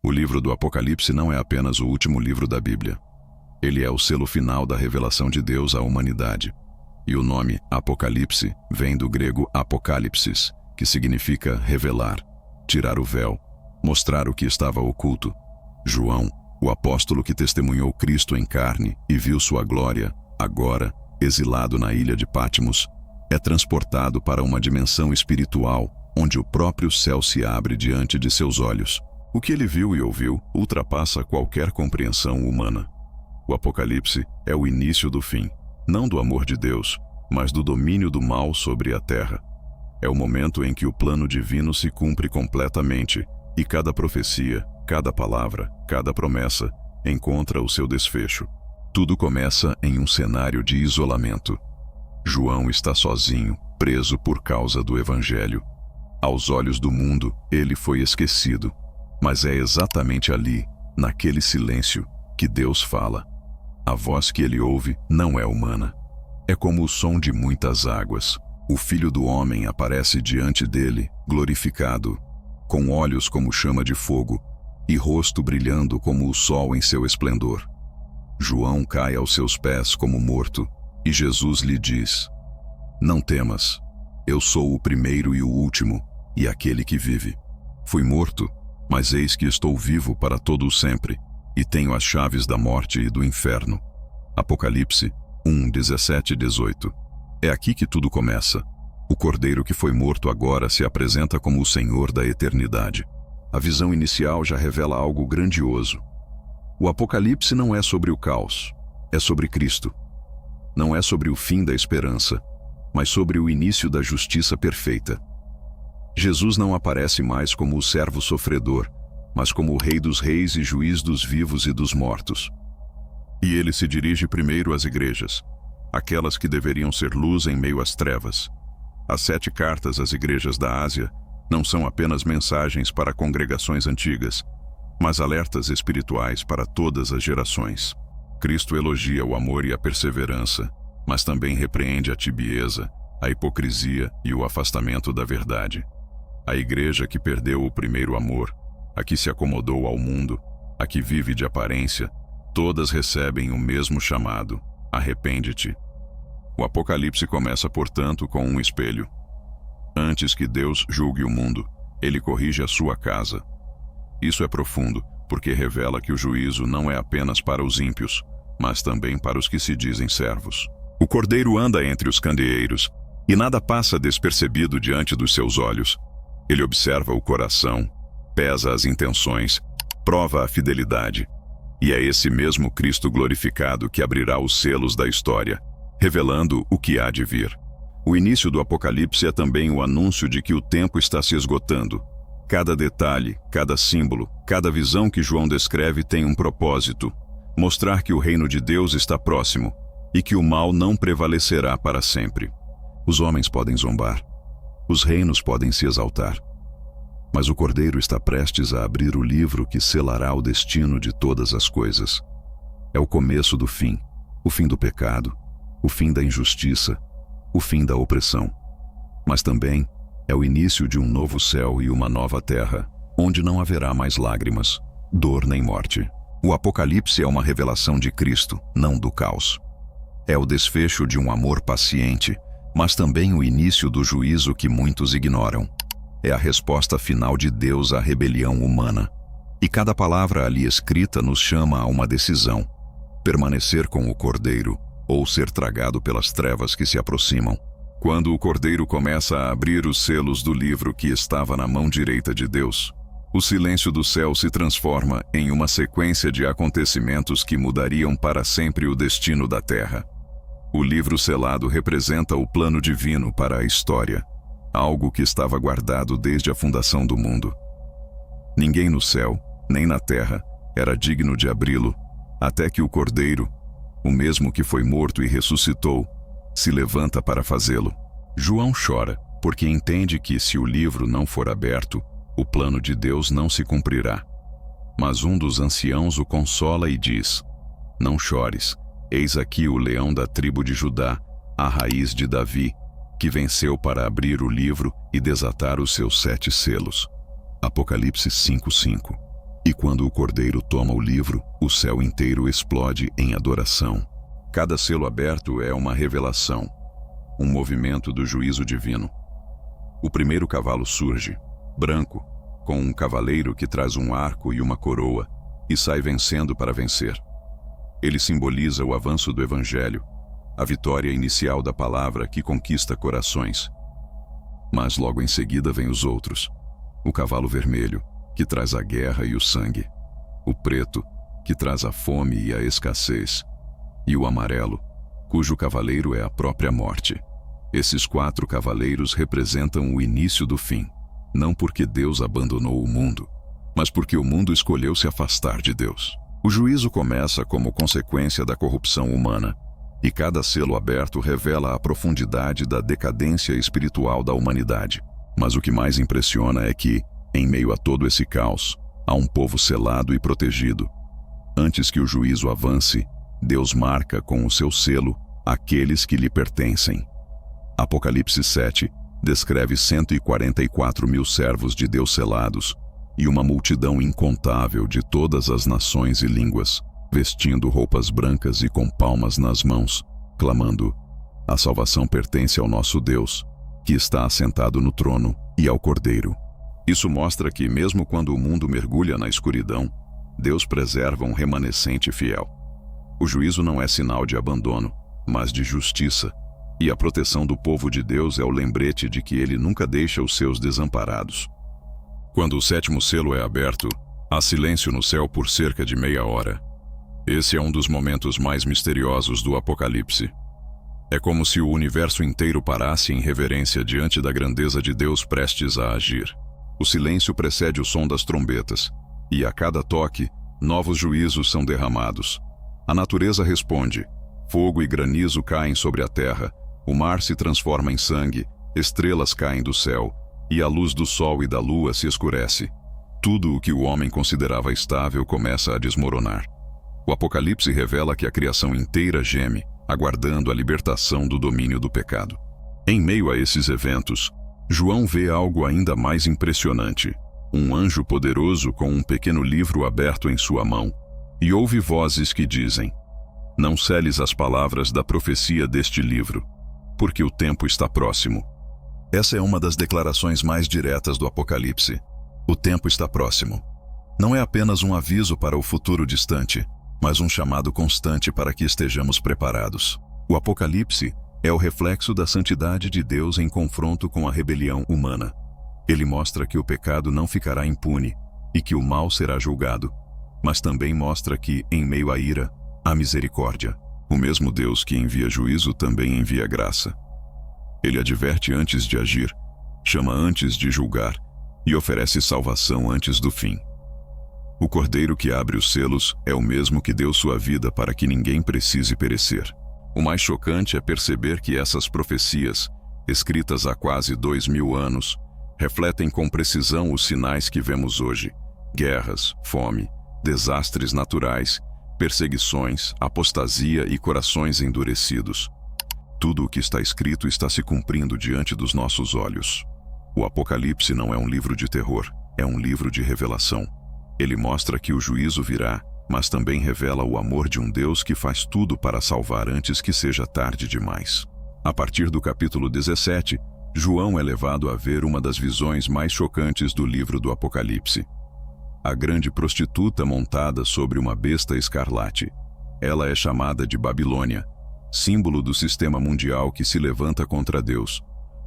O livro do Apocalipse não é apenas o último livro da Bíblia. Ele é o selo final da revelação de Deus à humanidade. E o nome Apocalipse vem do grego apokalipsis, que significa revelar, tirar o véu, mostrar o que estava oculto. João, o apóstolo que testemunhou Cristo em carne e viu sua glória, agora, exilado na ilha de Patmos, é transportado para uma dimensão espiritual, onde o próprio céu se abre diante de seus olhos. O que ele viu e ouviu ultrapassa qualquer compreensão humana. O Apocalipse é o início do fim, não do amor de Deus, mas do domínio do mal sobre a terra. É o momento em que o plano divino se cumpre completamente e cada profecia, cada palavra, cada promessa encontra o seu desfecho. Tudo começa em um cenário de isolamento. João está sozinho, preso por causa do Evangelho. Aos olhos do mundo, ele foi esquecido. Mas é exatamente ali, naquele silêncio, que Deus fala. A voz que ele ouve não é humana. É como o som de muitas águas. O Filho do Homem aparece diante dele, glorificado, com olhos como chama de fogo e rosto brilhando como o sol em seu esplendor. João cai aos seus pés como morto, e Jesus lhe diz: "Não temas, eu sou o primeiro e o último, e aquele que vive. Fui morto, mas eis que estou vivo para todo o sempre, e tenho as chaves da morte e do inferno." Apocalipse 1, 17 e 18. É aqui que tudo começa. O Cordeiro que foi morto agora se apresenta como o Senhor da eternidade. A visão inicial já revela algo grandioso. O Apocalipse não é sobre o caos, é sobre Cristo. Não é sobre o fim da esperança, mas sobre o início da justiça perfeita. Jesus não aparece mais como o servo sofredor, mas como o Rei dos Reis e Juiz dos vivos e dos mortos. E ele se dirige primeiro às igrejas, aquelas que deveriam ser luz em meio às trevas. As 7 cartas às igrejas da Ásia não são apenas mensagens para congregações antigas, mas alertas espirituais para todas as gerações. Cristo elogia o amor e a perseverança, mas também repreende a tibieza, a hipocrisia e o afastamento da verdade. A igreja que perdeu o primeiro amor, a que se acomodou ao mundo, a que vive de aparência, todas recebem o mesmo chamado: arrepende-te. O Apocalipse começa, portanto, com um espelho. Antes que Deus julgue o mundo, ele corrige a sua casa. Isso é profundo, porque revela que o juízo não é apenas para os ímpios, mas também para os que se dizem servos. O Cordeiro anda entre os candeeiros, e nada passa despercebido diante dos seus olhos. Ele observa o coração, pesa as intenções, prova a fidelidade. E é esse mesmo Cristo glorificado que abrirá os selos da história, revelando o que há de vir. O início do Apocalipse é também o anúncio de que o tempo está se esgotando. Cada detalhe, cada símbolo, cada visão que João descreve tem um propósito: mostrar que o reino de Deus está próximo e que o mal não prevalecerá para sempre. Os homens podem zombar, os reinos podem se exaltar, mas o Cordeiro está prestes a abrir o livro que selará o destino de todas as coisas. É o começo do fim, o fim do pecado, o fim da injustiça, o fim da opressão. Mas também é o início de um novo céu e uma nova terra, onde não haverá mais lágrimas, dor nem morte. O Apocalipse é uma revelação de Cristo, não do caos. É o desfecho de um amor paciente, mas também o início do juízo que muitos ignoram. É a resposta final de Deus à rebelião humana. E cada palavra ali escrita nos chama a uma decisão: permanecer com o Cordeiro ou ser tragado pelas trevas que se aproximam. Quando o Cordeiro começa a abrir os selos do livro que estava na mão direita de Deus, o silêncio do céu se transforma em uma sequência de acontecimentos que mudariam para sempre o destino da terra. O livro selado representa o plano divino para a história, algo que estava guardado desde a fundação do mundo. Ninguém no céu, nem na terra, era digno de abri-lo, até que o Cordeiro, o mesmo que foi morto e ressuscitou, se levanta para fazê-lo. João chora, porque entende que, se o livro não for aberto, o plano de Deus não se cumprirá. Mas um dos anciãos o consola e diz: "Não chores, eis aqui o leão da tribo de Judá, a raiz de Davi, que venceu para abrir o livro e desatar os seus 7 selos." Apocalipse 5:5. E quando o Cordeiro toma o livro, o céu inteiro explode em adoração. Cada selo aberto é uma revelação, um movimento do juízo divino. O primeiro cavalo surge, branco, com um cavaleiro que traz um arco e uma coroa, e sai vencendo para vencer. Ele simboliza o avanço do Evangelho, a vitória inicial da palavra que conquista corações. Mas logo em seguida vêm os outros. O cavalo vermelho, que traz a guerra e o sangue. O preto, que traz a fome e a escassez. E o amarelo, cujo cavaleiro é a própria morte. Esses 4 cavaleiros representam o início do fim, não porque Deus abandonou o mundo, mas porque o mundo escolheu se afastar de Deus. O juízo começa como consequência da corrupção humana, e cada selo aberto revela a profundidade da decadência espiritual da humanidade. Mas o que mais impressiona é que, em meio a todo esse caos, há um povo selado e protegido. Antes que o juízo avance, Deus marca com o seu selo aqueles que lhe pertencem. Apocalipse 7 descreve 144 mil servos de Deus selados e uma multidão incontável de todas as nações e línguas, vestindo roupas brancas e com palmas nas mãos, clamando: a salvação pertence ao nosso Deus, que está assentado no trono, e ao Cordeiro. Isso mostra que, mesmo quando o mundo mergulha na escuridão, Deus preserva um remanescente fiel. O juízo não é sinal de abandono, mas de justiça, e a proteção do povo de Deus é o lembrete de que ele nunca deixa os seus desamparados. Quando o 7º selo é aberto, há silêncio no céu por cerca de meia hora. Esse é um dos momentos mais misteriosos do Apocalipse. É como se o universo inteiro parasse em reverência diante da grandeza de Deus prestes a agir. O silêncio precede o som das trombetas, e a cada toque, novos juízos são derramados. A natureza responde, fogo e granizo caem sobre a terra, o mar se transforma em sangue, estrelas caem do céu, e a luz do sol e da lua se escurece. Tudo o que o homem considerava estável começa a desmoronar. O Apocalipse revela que a criação inteira geme, aguardando a libertação do domínio do pecado. Em meio a esses eventos, João vê algo ainda mais impressionante. Um anjo poderoso com um pequeno livro aberto em sua mão, e ouve vozes que dizem: não seles as palavras da profecia deste livro, porque o tempo está próximo. Essa é uma das declarações mais diretas do Apocalipse. O tempo está próximo. Não é apenas um aviso para o futuro distante, mas um chamado constante para que estejamos preparados. O Apocalipse é o reflexo da santidade de Deus em confronto com a rebelião humana. Ele mostra que o pecado não ficará impune e que o mal será julgado, mas também mostra que, em meio à ira, há misericórdia. O mesmo Deus que envia juízo também envia graça. Ele adverte antes de agir, chama antes de julgar e oferece salvação antes do fim. O Cordeiro que abre os selos é o mesmo que deu sua vida para que ninguém precise perecer. O mais chocante é perceber que essas profecias, escritas há quase 2000 anos, refletem com precisão os sinais que vemos hoje: guerras, fome, desastres naturais, perseguições, apostasia e corações endurecidos. Tudo o que está escrito está se cumprindo diante dos nossos olhos. O Apocalipse não é um livro de terror, é um livro de revelação. Ele mostra que o juízo virá, mas também revela o amor de um Deus que faz tudo para salvar antes que seja tarde demais. A partir do capítulo 17, João é levado a ver uma das visões mais chocantes do livro do Apocalipse. A grande prostituta montada sobre uma besta escarlate. Ela é chamada de Babilônia, símbolo do sistema mundial que se levanta contra Deus.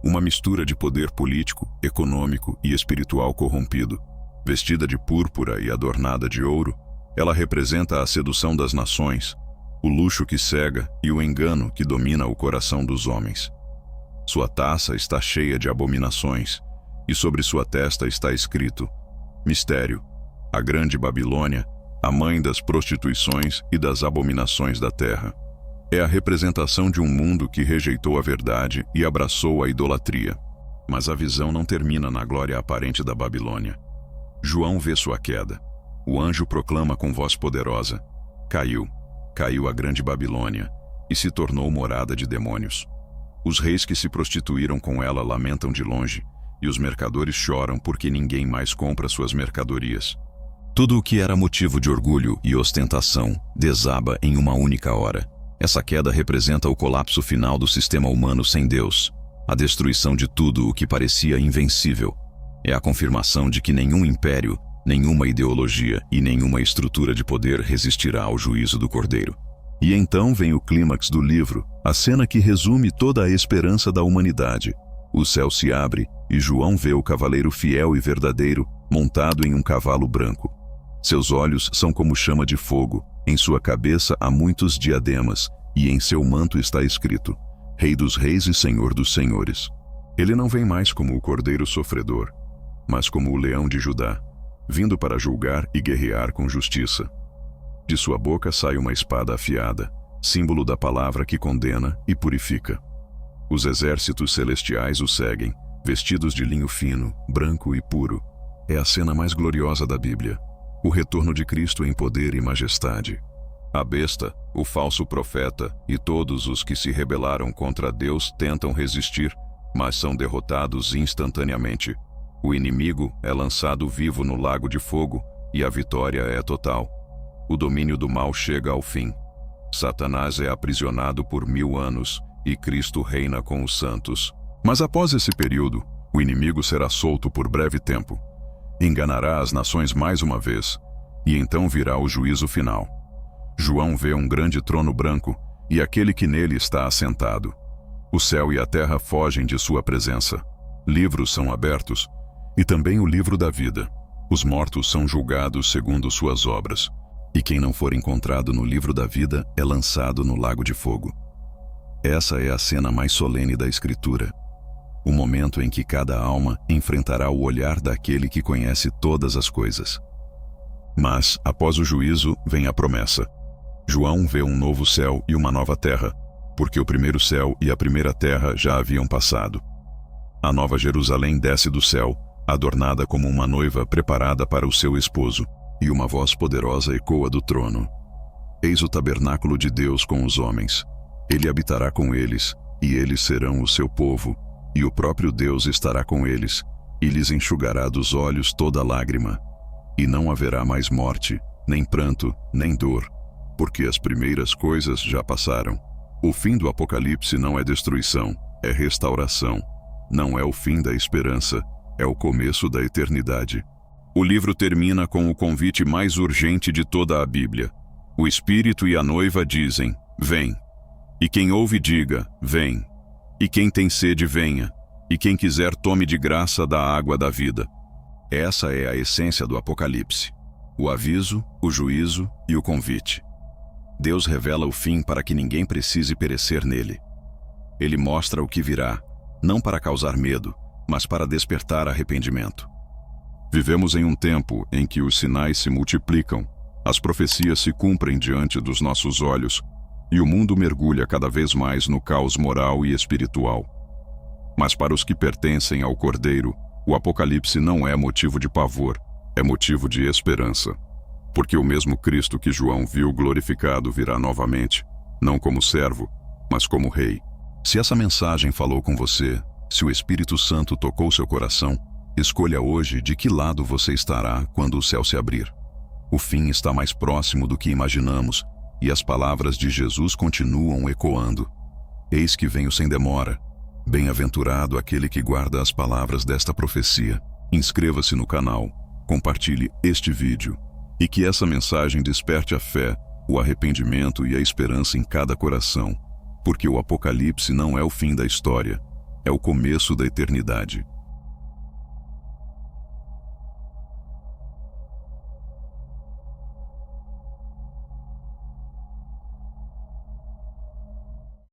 Uma mistura de poder político, econômico e espiritual corrompido. Vestida de púrpura e adornada de ouro, ela representa a sedução das nações, o luxo que cega e o engano que domina o coração dos homens. Sua taça está cheia de abominações, e sobre sua testa está escrito: Mistério, a grande Babilônia, a mãe das prostituições e das abominações da terra. É a representação de um mundo que rejeitou a verdade e abraçou a idolatria. Mas a visão não termina na glória aparente da Babilônia. João vê sua queda. O anjo proclama com voz poderosa: caiu a grande Babilônia, e se tornou morada de demônios. Os reis que se prostituíram com ela lamentam de longe, e os mercadores choram porque ninguém mais compra suas mercadorias. Tudo o que era motivo de orgulho e ostentação desaba em uma única hora. Essa queda representa o colapso final do sistema humano sem Deus, a destruição de tudo o que parecia invencível. É a confirmação de que nenhum império, nenhuma ideologia e nenhuma estrutura de poder resistirá ao juízo do Cordeiro. E então vem o clímax do livro, a cena que resume toda a esperança da humanidade. O céu se abre e João vê o cavaleiro fiel e verdadeiro montado em um cavalo branco. Seus olhos são como chama de fogo, em sua cabeça há muitos diademas, e em seu manto está escrito: Rei dos Reis e Senhor dos Senhores. Ele não vem mais como o cordeiro sofredor, mas como o leão de Judá, vindo para julgar e guerrear com justiça. De sua boca sai uma espada afiada, símbolo da palavra que condena e purifica. Os exércitos celestiais o seguem, vestidos de linho fino, branco e puro. É a cena mais gloriosa da Bíblia. O retorno de Cristo em poder e majestade. A besta, o falso profeta e todos os que se rebelaram contra Deus tentam resistir, mas são derrotados instantaneamente. O inimigo é lançado vivo no lago de fogo e a vitória é total. O domínio do mal chega ao fim. Satanás é aprisionado por 1000 anos e Cristo reina com os santos. Mas após esse período, o inimigo será solto por breve tempo. Enganará as nações mais uma vez, e então virá o juízo final. João vê um grande trono branco e aquele que nele está assentado. O céu e a terra fogem de sua presença. Livros são abertos, e também o livro da vida. Os mortos são julgados segundo suas obras, e quem não for encontrado no livro da vida é lançado no lago de fogo. Essa é a cena mais solene da Escritura. O momento em que cada alma enfrentará o olhar daquele que conhece todas as coisas. Mas, após o juízo, vem a promessa. João vê um novo céu e uma nova terra, porque o primeiro céu e a primeira terra já haviam passado. A nova Jerusalém desce do céu, adornada como uma noiva preparada para o seu esposo, e uma voz poderosa ecoa do trono. Eis o tabernáculo de Deus com os homens. Ele habitará com eles, e eles serão o seu povo, e o próprio Deus estará com eles, e lhes enxugará dos olhos toda lágrima. E não haverá mais morte, nem pranto, nem dor, porque as primeiras coisas já passaram. O fim do Apocalipse não é destruição, é restauração. Não é o fim da esperança, é o começo da eternidade. O livro termina com o convite mais urgente de toda a Bíblia. O Espírito e a noiva dizem: vem. E quem ouve diga: vem. E quem tem sede, venha. E quem quiser, tome de graça da água da vida. Essa é a essência do Apocalipse. O aviso, o juízo e o convite. Deus revela o fim para que ninguém precise perecer nele. Ele mostra o que virá, não para causar medo, mas para despertar arrependimento. Vivemos em um tempo em que os sinais se multiplicam, as profecias se cumprem diante dos nossos olhos, e o mundo mergulha cada vez mais no caos moral e espiritual. Mas para os que pertencem ao Cordeiro, o Apocalipse não é motivo de pavor, é motivo de esperança. Porque o mesmo Cristo que João viu glorificado virá novamente, não como servo, mas como rei. Se essa mensagem falou com você, se o Espírito Santo tocou seu coração, escolha hoje de que lado você estará quando o céu se abrir. O fim está mais próximo do que imaginamos, e as palavras de Jesus continuam ecoando. Eis que venho sem demora. Bem-aventurado aquele que guarda as palavras desta profecia. Inscreva-se no canal, compartilhe este vídeo, e que essa mensagem desperte a fé, o arrependimento e a esperança em cada coração, porque o Apocalipse não é o fim da história, é o começo da eternidade.